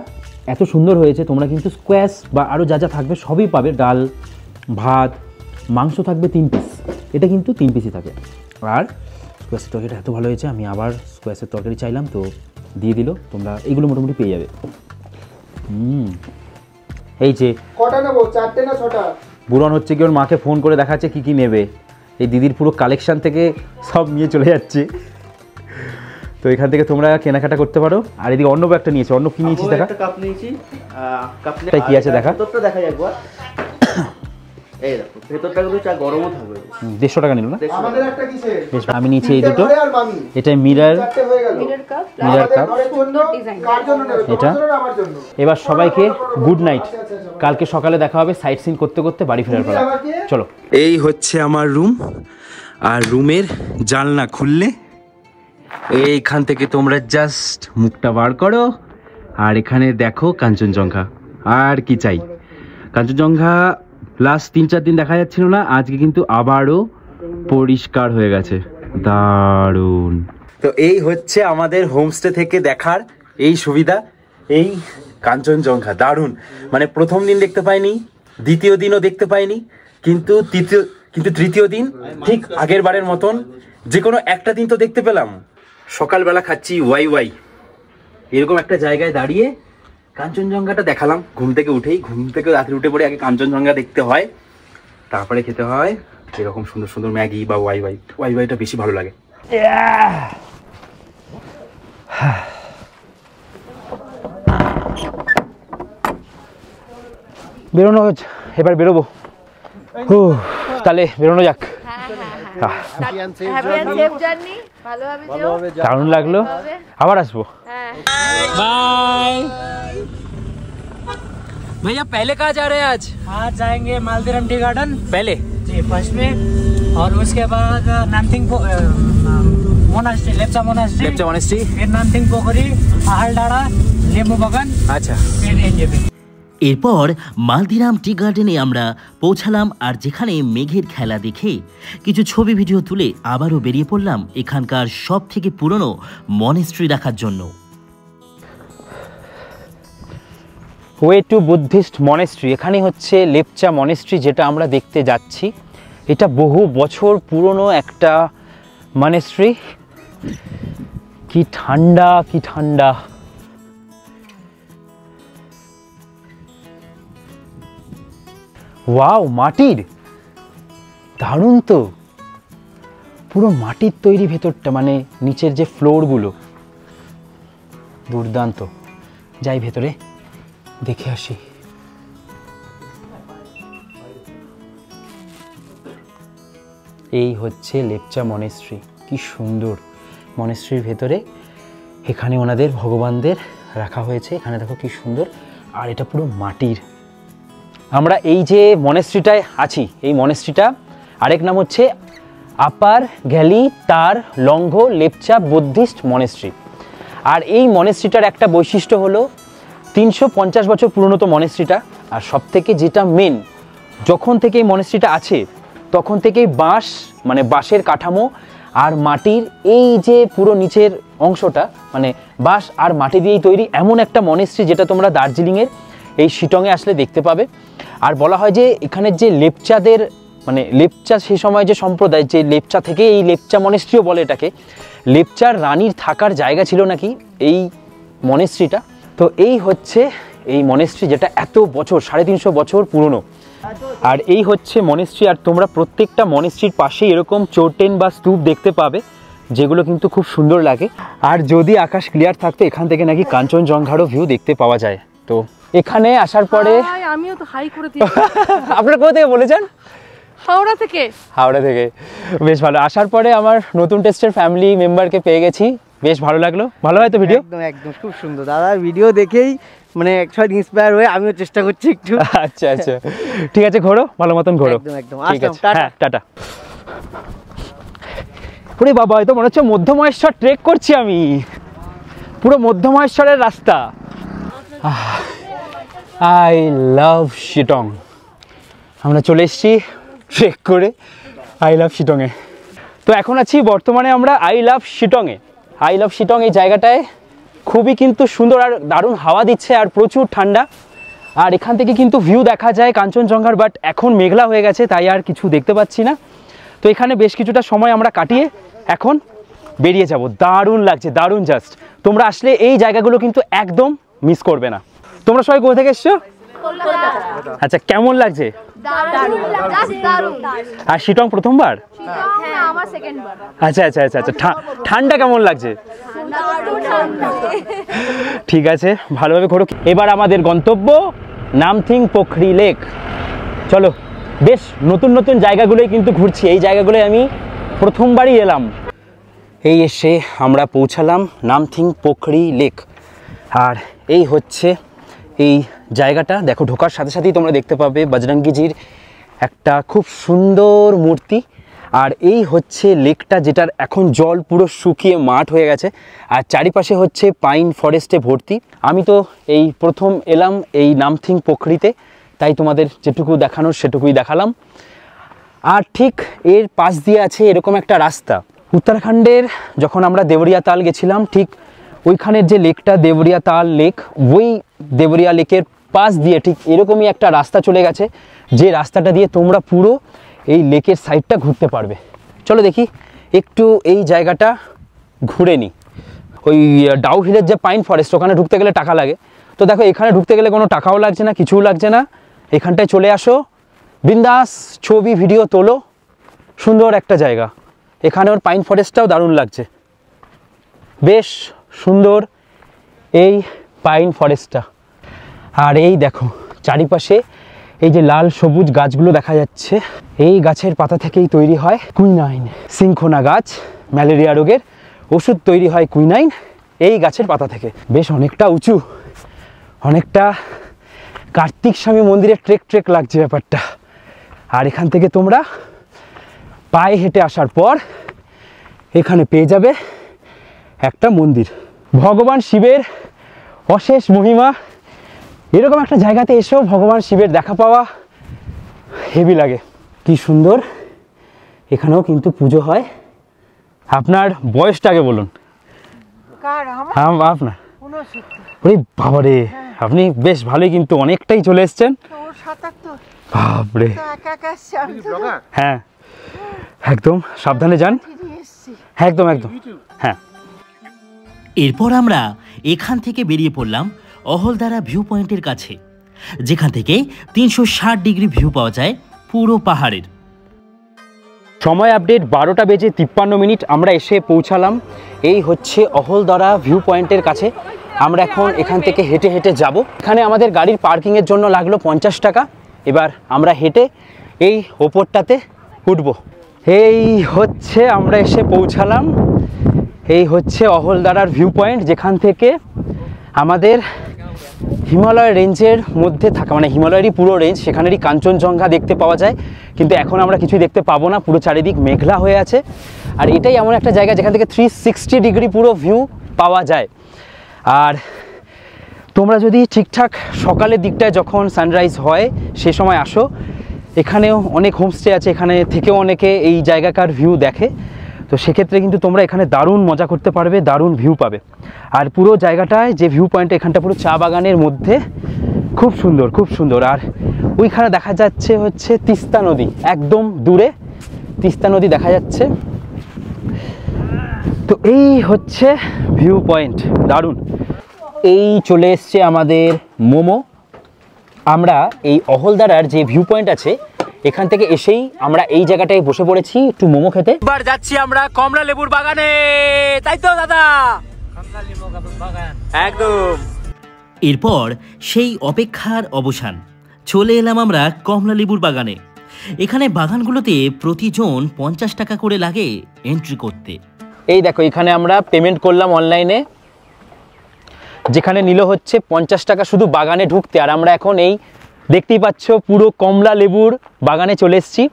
এত সুন্দর হয়েছে, তোমরা কিন্তু স্কোয়াশ বা আরও যা যা থাকবে সবই পাবে। ডাল, ভাত, মাংস থাকবে 3 পিস, এটা কিন্তু 3 পিসই থাকে। আর স্কোয়াশের তরকারিটা এত ভালো হয়েছে, আমি আবার স্কোয়াশের তরকারি চাইলাম তো দিয়ে দিল। তোমরা এগুলো মোটামুটি পেয়ে যাবে। এই যে কটা নেবো, 4টে না 6টা? বুড়ন হচ্ছে কি ওর মাকে ফোন করে দেখাচ্ছে কি কি নেবে। এই দিদির পুরো কালেকশন থেকে সব নিয়ে চলে যাচ্ছে। তো এখান থেকে তোমরা কেনাকাটা করতে পারো। আর এদিকে অন্য একটা নিয়েছে। অন্য কি নিয়েছিস দেখা? একটা কাপ নিয়েছি। কাপটা কি আছে দেখা? ভেতরটা দেখাই একবার। এই দেখো, ভেতরটা কিন্তু চা গরমও থাকবে। 150 টাকা নিল না? আমাদের একটা কিসে? বেশ, আমি নিয়েছি এই দুটো। আর মামি এটা মিরর, 4টে হয়ে গেল। Mirror cup. ঘরের জন্য, কার জন্য নেবে? এটা। তোমার জন্য না আমার জন্য? এবার সবাইকে গুড নাইট। কালকে সকালে দেখা হবে সাইট সিন করতে করতে বাড়ি ফেরার পর। চলো, এই হচ্ছে আমার রুম। আর রুমের জানলা খুললে এইখান থেকে তোমরা জাস্ট মুখটা বার করো, আর এখানে দেখো কাঞ্চনজঙ্ঘা। আর কি চাই? কাঞ্চনজঙ্ঘা লাস্ট 3-4 দিন দেখা যাচ্ছিল না, আজকে কিন্তু আবারও পরিষ্কার হয়ে গেছে। দারুণ। তো এই হচ্ছে আমাদের হোমস্টে থেকে দেখার এই সুবিধা, এই কাঞ্চনজঙ্ঘা। দারুণ, মানে প্রথম দিন দেখতে পাইনি, দ্বিতীয় দিনও দেখতে পাইনি, কিন্তু তৃতীয় দিন ঠিক আগের বারের মতন যে কোনো একটা দিন তো দেখতে পেলাম। সকালবেলা খাচ্ছি ওয়াই, এরকম একটা জায়গায় দাঁড়িয়ে কাঞ্চনজঙ্ঘাটা দেখালাম। ঘুম থেকে রাত্রে উঠে পড়ে আগে কাঞ্চনজঙ্ঘা দেখতে হয়, তারপরে খেতে হয় এরকম সুন্দর সুন্দর ম্যাগি বা ওয়াইটা বেশি ভালো লাগে। বেরোনো, এবার বেরোবো। তাহলে বেরোনো যাক। দারুণ লাগলো, আবার আসবো। बाय भैया। पहले कहाँ जा रहे हैं आज? आज जाएंगे मालदीराम टी गार्डन पहले जी फर्स्ट में, और उसके बाद नामथिंग मोनास्ट्री, लेप्चा मोनास्ट्री, फिर नामथिंग पोखरी, आहलडाड़ा, लेम्बू बगान। अच्छा, फिर एनजेपी। এরপর মালদিরাম টি গার্ডেনে আমরা পৌঁছালাম, আর যেখানে মেঘের খেলা দেখে কিছু ছবি ভিডিও তুলে আবারও বেরিয়ে পড়লাম এখানকার সব থেকে পুরনো মনেস্ট্রি দেখার জন্য। ওয়ে টু বুদ্ধিস্ট মনেস্ট্রি, এখানে হচ্ছে লেপচা মনেস্ট্রি যেটা আমরা দেখতে যাচ্ছি। এটা বহু বছর পুরনো একটা মনেস্ট্রি। কি ঠান্ডা, কি ঠান্ডা। ওয়াও, মাটির, দারুণ তো। পুরো মাটির তৈরি ভেতরটা, মানে নিচের যে ফ্লোরগুলো, দুর্দান্ত। যাই ভেতরে দেখে আসি। এই হচ্ছে লেপচা মনেস্ট্রি, কি সুন্দর। মনেস্ট্রির ভেতরে এখানে ওনাদের ভগবানদের রাখা হয়েছে। এখানে দেখো কি সুন্দর। আর এটা পুরো মাটির। আমরা এই যে মনেস্ট্রিটায় আছি, এই মনেস্ট্রিটা আরেক নাম হচ্ছে আপার গ্যালি তার লঙ্ঘ লেপচা বুদ্ধিস্ট মনেস্ট্রি। আর এই মনেস্ট্রিটার একটা বৈশিষ্ট্য হলো 350 বছর পুরনো তো মনেস্ট্রিটা। আর সব থেকে যেটা মেন, যখন থেকে এই মনেস্ট্রিটা আছে তখন থেকেই বাঁশ, মানে বাঁশের কাঠামো আর মাটির এই যে পুরো নিচের অংশটা, মানে বাঁশ আর মাটি দিয়েই তৈরি। এমন একটা মনেস্ট্রি যেটা তোমরা দার্জিলিংয়ের এই শিটংয়ে আসলে দেখতে পাবে। আর বলা হয় যে এখানের যে লেপচাদের, মানে লেপচা সে সময় যে সম্প্রদায়, যে লেপচা থেকে এই লেপচা মনেস্ট্রিও বলে এটাকে, লেপচার রানীর থাকার জায়গা ছিল নাকি এই মনেস্ট্রিটা। তো এই হচ্ছে এই মনেস্ট্রি, যেটা এত বছর 350 বছর পুরনো। আর এই হচ্ছে মনেস্ট্রি। আর তোমরা প্রত্যেকটা মনেস্ট্রির পাশে এরকম চোটেন বা স্তূপ দেখতে পাবে, যেগুলো কিন্তু খুব সুন্দর লাগে। আর যদি আকাশ ক্লিয়ার থাকতো এখান থেকে নাকি কাঞ্চনজঙ্ঘারও ভিউ দেখতে পাওয়া যায়। তো এখানে আসার পরে আমিও তো হাই করে দিই। আপনারা কোথা থেকে বলেছেন? হাওড়া থেকে। হাওড়া থেকে, বেশ ভালো। আসার পরে আমার নতুন টেস্টের ফ্যামিলি মেম্বারকে পেয়ে গেছি, বেশ ভালো লাগলো। ভালো হয় তো ভিডিও? একদম একদম খুব সুন্দর দাদা, ভিডিও দেখেই মানে একসাথে ইন্সপায়ার হয়ে আমিও চেষ্টা করছি একটু। আচ্ছা আচ্ছা, ঠিক আছে, ঘোরো ভালো মতন ঘোরো। একদম একদম, ঠিক আসলাম, আছে, টাটা। হ্যাঁ টাটা। ওরে বাবা, এ তো মনে হচ্ছে মধ্যমহেশ্বর ট্রেক করছি আমি, পুরো মধ্যমহেশ্বরের রাস্তা। I love Sittong. আমরা চলে এসেছি ট্রেক করে আই লাভ শিটংয়ে। তো এখন আছি বর্তমানে আমরা আই লাভ শিটংয়ে। আই লাভ শিটং এই জায়গাটায় খুবই কিন্তু সুন্দর আর দারুণ হাওয়া দিচ্ছে আর প্রচুর ঠান্ডা। আর এখান থেকে কিন্তু ভিউ দেখা যায় কাঞ্চনজঙ্ঘার, বাট এখন মেঘলা হয়ে গেছে তাই আর কিছু দেখতে পাচ্ছি না। তো এখানে বেশ কিছুটা সময় আমরা কাটিয়ে এখন বেরিয়ে যাব। দারুণ লাগছে, দারুণ। জাস্ট তোমরা আসলে এই জায়গাগুলো কিন্তু একদম মিস করবে না। তোমরা সবাই কোথা থেকে এসছো? আচ্ছা, কেমন লাগছে? আর শিটং প্রথমবার? আচ্ছা আচ্ছা আচ্ছা আচ্ছা, ঠান্ডা কেমন লাগছে? ঠিক আছে, ভালোভাবে ঘোরো। এবার আমাদের গন্তব্য নামথিং পোখরি লেক। চলো, বেশ নতুন নতুন জায়গাগুলোই কিন্তু ঘুরছি। এই জায়গাগুলোয় আমি প্রথমবারই এলাম। এই এসে আমরা পৌঁছালাম নামথিং পোখরি লেক। আর এই হচ্ছে এই জায়গাটা। দেখো, ঢোকার সাথে সাথেই তোমরা দেখতে পাবে বজরঙ্গীজির একটা খুব সুন্দর মূর্তি। আর এই হচ্ছে লেকটা, যেটার এখন জল পুরো শুকিয়ে মাঠ হয়ে গেছে। আর চারিপাশে হচ্ছে পাইন ফরেস্টে ভর্তি। আমি তো এই প্রথম এলাম এই নামথিং পোখরিতে, তাই তোমাদের যেটুকু দেখানোর সেটুকুই দেখালাম। আর ঠিক এর পাশ দিয়ে আছে এরকম একটা রাস্তা। উত্তরাখণ্ডের যখন আমরা দেবরিয়া তাল গেছিলাম, ঠিক ওইখানের যে লেকটা দেবরিয়া তাল লেক, ওই দেবরিয়া লেকের পাশ দিয়ে ঠিক এরকমই একটা রাস্তা চলে গেছে, যে রাস্তাটা দিয়ে তোমরা পুরো এই লেকের সাইডটা ঘুরতে পারবে। চলো দেখি একটু এই জায়গাটা ঘুরে নিই। ওই ডাউ হিলের যে পাইন ফরেস্ট, ওখানে ঢুকতে গেলে টাকা লাগে। তো দেখো, এখানে ঢুকতে গেলে কোনো টাকাও লাগছে না, কিছুও লাগছে না। এখানটায় চলে আসো, বিন্দাস ছবি ভিডিও তোলো। সুন্দর একটা জায়গা। এখানে ওর পাইন ফরেস্টটাও দারুণ লাগছে, বেশ সুন্দর এই পাইন ফরেস্টটা। আর এই দেখো চারিপাশে এই যে লাল সবুজ গাছগুলো দেখা যাচ্ছে, এই গাছের পাতা থেকেই তৈরি হয় কুইনাইন। সিংখোনা গাছ, ম্যালেরিয়া রোগের ওষুধ তৈরি হয় কুইনাইন এই গাছের পাতা থেকে। বেশ অনেকটা উঁচু, অনেকটা কার্তিক স্বামী মন্দিরের ট্রেক লাগছে ব্যাপারটা। আর এখান থেকে তোমরা পায়ে হেঁটে আসার পর এখানে পেয়ে যাবে একটা মন্দির। ভগবান শিবের অশেষ মহিমা। এরকম একটা জায়গাতে এসেও ভগবান শিবের দেখা পাওয়া হেভি লাগে। কি সুন্দর। এখানেও কিন্তু পুজো হয়। আপনার বয়সটা আগে বলুন। আপনার? ওরে বাবারে, আপনি বেশ ভালোই কিন্তু অনেকটাই চলে এসছেন। বাপরে, হ্যাঁ একদম সাবধানে যান। একদম একদম, হ্যাঁ। এরপর আমরা এখান থেকে বেরিয়ে পড়লাম অহলদারা ভিউ পয়েন্টের কাছে, যেখান থেকে 360 ডিগ্রি ভিউ পাওয়া যায় পুরো পাহাড়ের। সময় আপডেট 12টা বেজে 53 মিনিট। আমরা এসে পৌঁছালাম এই হচ্ছে অহলদারা ভিউ পয়েন্টের কাছে। আমরা এখন এখান থেকে হেঁটে হেঁটে যাব। এখানে আমাদের গাড়ির পার্কিংয়ের জন্য লাগলো 50 টাকা। এবার আমরা হেঁটে এই ওপরটাতে উঠব। এই হচ্ছে আমরা এসে পৌঁছালাম। এই হচ্ছে অহলদারার ভিউ পয়েন্ট, যেখান থেকে আমাদের হিমালয় রেঞ্জের মধ্যে থাকা, মানে হিমালয়েরই পুরো রেঞ্জ, সেখানেরই কাঞ্চনজঙ্ঘা দেখতে পাওয়া যায়। কিন্তু এখন আমরা কিছুই দেখতে পাবো না, পুরো চারিদিক মেঘলা হয়ে আছে। আর এটাই এমন একটা জায়গা যেখান থেকে 360 ডিগ্রি পুরো ভিউ পাওয়া যায়। আর তোমরা যদি ঠিকঠাক সকালের দিকটায় যখন সানরাইজ হয় সে সময় আসো, এখানেও অনেক হোমস্টে আছে, এখানে থেকেও অনেকে এই জায়গাকার ভিউ দেখে। তো সেক্ষেত্রে কিন্তু তোমরা এখানে দারুণ মজা করতে পারবে, দারুণ ভিউ পাবে। আর পুরো জায়গাটায় যে ভিউ পয়েন্ট, এখানটা পুরো চা বাগানের মধ্যে, খুব সুন্দর খুব সুন্দর। আর ওইখানে দেখা যাচ্ছে হচ্ছে তিস্তা নদী, একদম দূরে তিস্তা নদী দেখা যাচ্ছে। তো এই হচ্ছে ভিউ পয়েন্ট, দারুণ। এই চলে এসছে আমাদের মোমো। আমরা এই অহলদারার যে ভিউ পয়েন্ট আছে এখান থেকে এসেই আমরা এই জায়গাটায় বসে পড়েছি একটু মোমো খেতে। এবার যাচ্ছি আমরা কমলা লেবুর বাগানে, তাই তো দাদা? একদম। এরপর সেই অপেক্ষার অবসান, চলে এলাম আমরা কমলা লেবুর বাগানে। এখানে বাগানগুলোতে প্রতিজন 50 টাকা করে লাগে এন্ট্রি করতে। এই দেখো এখানে আমরা পেমেন্ট করলাম অনলাইনে, যেখানে নিল হচ্ছে 50 টাকা শুধু বাগানে ঢুকতে। আর আমরা এখন এই দেখতেই পাচ্ছ পুরো কমলা লেবুর বাগানে চলে এসেছি।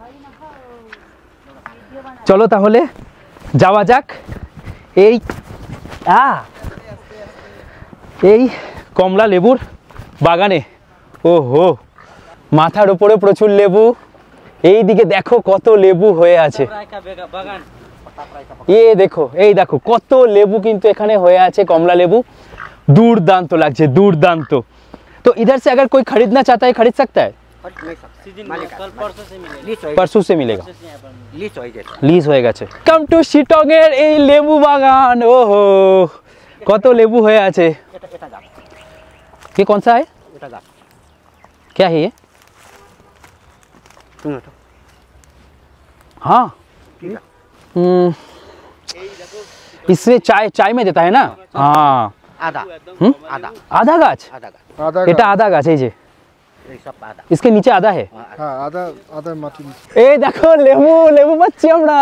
চলো তাহলে যাওয়া যাক এই কমলা লেবুর বাগানে। ওহো, মাথার উপরে প্রচুর লেবু, এই দিকে দেখো কত লেবু হয়ে আছে। এই দেখো কত লেবু কিন্তু এখানে হয়ে আছে, কমলা লেবু। दुर्दांत লাগছে, দুর্দান্ত। तो इधर से अगर कोई खरीदना चाहता है खरीद सकता है? परसों से मिलेगा, লিজ হয়ে গেছে। কাম টু শিটং এর এই লেবু বাগান। ওহো, কত লেবু হয়ে আছে। ये कौन सा है? क्या है ये? हाँ, इसमें चाय में देता है ना? हाँ, आधा गाछ, এটা আদা গাছ। এই যে इसके नीचे आधा है। হ্যাঁ, আদা মাটি। এই দেখো লেবু পাচ্ছি আমরা।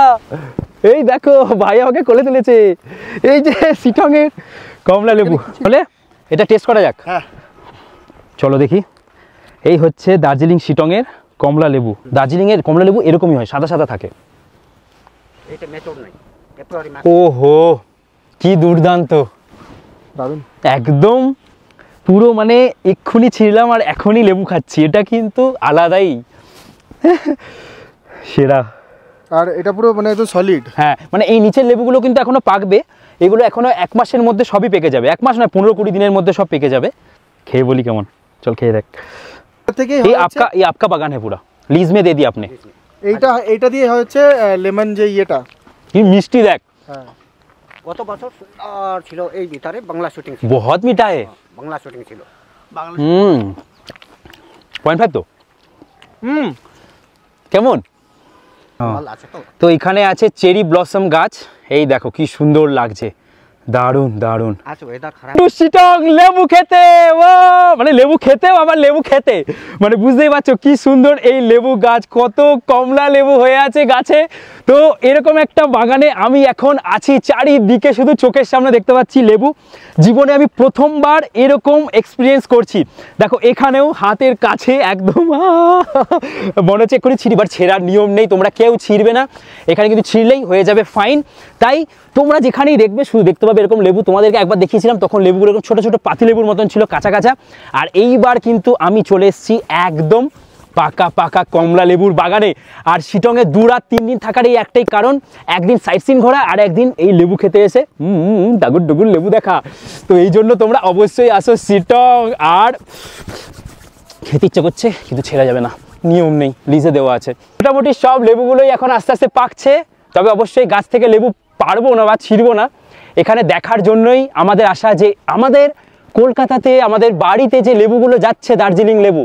এই দেখো ভাই আমাকে কোলে তুলেছে। এই যে শিটং এর কমলা লেবু। বলে এটা টেস্ট করা যাক। হ্যাঁ, চলো দেখি। এই হচ্ছে দার্জিলিং শিটং এর কমলা লেবু। দার্জিলিং এর কমলা লেবু এরকমই হয়, সাদা সাদা থাকে। ওহো, কি দুর্দান্ত, দারুণ একদম পুরো মানে এক্ষুনি ছিঁড়লাম আর এখনই লেবু খাচ্ছি। এটা কিন্তু আলাদাই সেরা। আর এটা পুরো মানে একদম সলিড। হ্যাঁ, মানে এই নিচের লেবুগুলো কিন্তু এখনো পাকবে। এগুলো এখনো 1 মাসের মধ্যে সবই পেকে যাবে। 1 মাস নয়, 15-20 দিনের মধ্যে সব পেকে যাবে। খেয়ে বলি কেমন, চল খেয়ে দেখ। ये आपका बागान है पूरा, लीज में दे दिया आपने? এইটা দিয়ে হচ্ছে লেমন যে ইয়েটা, ये मिष्टी देख। হ্যাঁ, গত বছর ছিল এই ভিতরে বাংলা শুটিং ছিল। बहुत मीठा है। বাংলা শুটিং ছিল। 0.5 তো কেমন? ভালো আছে তো। তো এখানে আছে চেরি ব্লসম গাছ। এই দেখো কি সুন্দর লাগছে, দারুণ দারুণ। আচ্ছা, ওয়েদার খারাপ। শিটং লেবু খেতে, ও মানে লেবু খেতেও আবার লেবু খেতে, মানে বুঝতেই পারছো কি সুন্দর এই লেবু গাছ, কত কমলা লেবু হয়ে আছে গাছে। তো এরকম একটা বাগানে আমি এখন আছি, চারিদিকে শুধু চোখের সামনে দেখতে পাচ্ছি লেবু। জীবনে আমি প্রথমবার এরকম এক্সপিরিয়েন্স করছি। দেখো এখানেও হাতের কাছে একদম মনে হচ্ছে এক্ষুনি ছিঁড়ি, বাট ছেঁড়ার নিয়ম নেই, তোমরা কেউ ছিঁড়বে না এখানে, কিন্তু ছিঁড়লেই হয়ে যাবে ফাইন। তাই তোমরা যেখানেই দেখবে শুধু দেখতে পাবে এরকম লেবু। তোমাদেরকে একবার দেখিয়েছিলাম, তখন লেবুগুলো এরকম ছোটো ছোটো পাতি লেবুর মতন ছিল, কাঁচা কাঁচা। আর এইবার কিন্তু আমি চলে এসেছি একদম পাকা পাকা কমলা লেবুর বাগানে। আর শিটংয়ে 2 রাত 3 দিন থাকার এই একটাই কারণ, একদিন সাইট সিন ঘোরা আর একদিন এই লেবু খেতে এসে ডাগুর ডুগুর লেবু দেখা। তো এই জন্য তোমরা অবশ্যই আসো শিটং। আর খেতে ইচ্ছে করছে কিন্তু ছেড়া যাবে না, নিয়ম নেই, লিজে দেওয়া আছে। মোটামুটি সব লেবুগুলোই এখন আস্তে আস্তে পাকছে, তবে অবশ্যই গাছ থেকে লেবু পারবো না বা ছিঁড়বো না। এখানে দেখার জন্যই আমাদের আশা যে আমাদের কলকাতাতে আমাদের বাড়িতে যে লেবুগুলো যাচ্ছে, দার্জিলিং লেবু,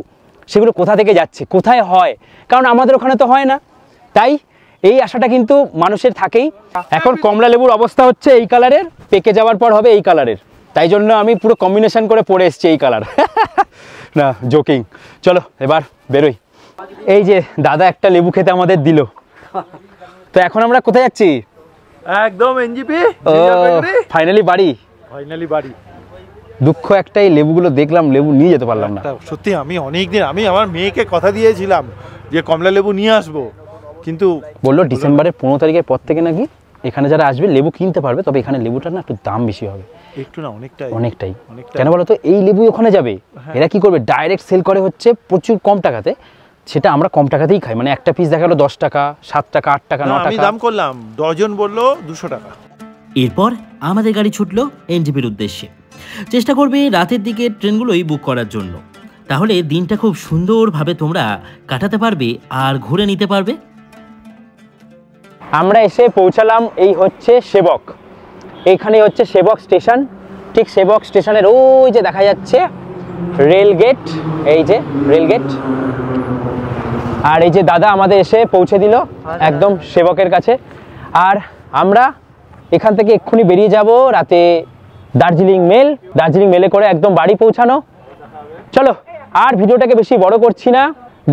সেগুলো কোথা থেকে যাচ্ছে, কোথায় হয়, কারণ আমাদের ওখানে তো হয় না। তাই এই আশাটা কিন্তু মানুষের থাকেই। এখন কমলা লেবুর অবস্থা হচ্ছে এই কালারের, পেকে যাওয়ার পর হবে এই কালারের। তাই জন্য আমি পুরো কম্বিনেশন করে পরে এসেছি এই কালার। না, জোকিং। চলো এবার বেরোই। এই যে দাদা একটা লেবু খেতে আমাদের দিল। তো এখন আমরা কোথায় যাচ্ছি? একদম এনজিপি, ফাইনালি বাড়ি। দুঃখ একটাই, লেবুগুলো দেখলাম, লেবু নিয়ে যেতে পারলাম না। সত্যি আমি অনেকদিন আমি আমার মেয়েকে কথা দিয়েছিলাম যে কমলা লেবু নিয়ে আসবো, কিন্তু বললো ডিসেম্বরের 15 তারিখের পর থেকে নাকি এখানে যারা আসবে লেবু কিনতে পারবে, তবে এখানে লেবুটা না একটু দাম বেশি হবে। একটু না, অনেকটাই। কেন বলো তো, এই লেবু ওখানে যাবে, এরা কি করবে, ডাইরেক্ট সেল করে হচ্ছে প্রচুর কম টাকাতে। সেটা আমরা কম টাকাতেই খাই, মানে একটা পিস দেখা গেলো 10 টাকা, 7 টাকা, 8 টাকা, 9 টাকা। আমি দাম করলাম, ডজন বললো 200 টাকা। এরপর আমাদের গাড়ি ছুটলো এনজিপির উদ্দেশ্যে। চেষ্টা করবে রাতের দিকে ট্রেনগুলোই বুক করার জন্য, তাহলে দিনটা খুব সুন্দরভাবে তোমরা কাটাতে পারবে আর ঘুরে নিতে পারবে। আমরা এসে পৌঁছালাম, এই হচ্ছে সেবক। এইখানে হচ্ছে সেবক স্টেশন, ঠিক সেবক স্টেশনের ওই যে দেখা যাচ্ছে রেল গেট, এই যে রেল গেট। আর এই যে দাদা আমাদের এসে পৌঁছে দিল একদম সেবকের কাছে। আর আমরা এখান থেকে এক্ষুনি বেরিয়ে যাব রাতে দার্জিলিং মেলে করে একদম বাড়ি পৌঁছানো। চলো আর ভিডিওটাকে বেশি বড় করছি না,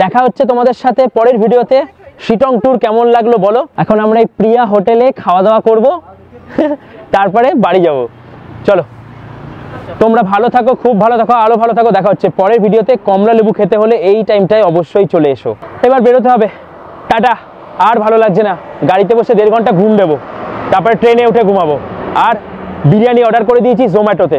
দেখা হচ্ছে তোমাদের সাথে পরের ভিডিওতে। শিটং ট্যুর কেমন লাগলো বলো। এখন আমরা এই প্রিয়া হোটেলে খাওয়া দাওয়া করব, তারপরে বাড়ি যাব। চলো তোমরা ভালো থাকো, খুব ভালো থাকো, আরো ভালো থাকো। দেখা হচ্ছে পরের ভিডিওতে। কমলা লেবু খেতে হলে এই টাইমটায় অবশ্যই চলে এসো। এবার বেরোতে হবে, টাটা। আর ভালো লাগছে না, গাড়িতে বসে 1.5 ঘন্টা ঘুম দেবো, তারপরে ট্রেনে উঠে ঘুমাবো। আর বিরিয়ানি অর্ডার করে দিয়েছি জোম্যাটোতে।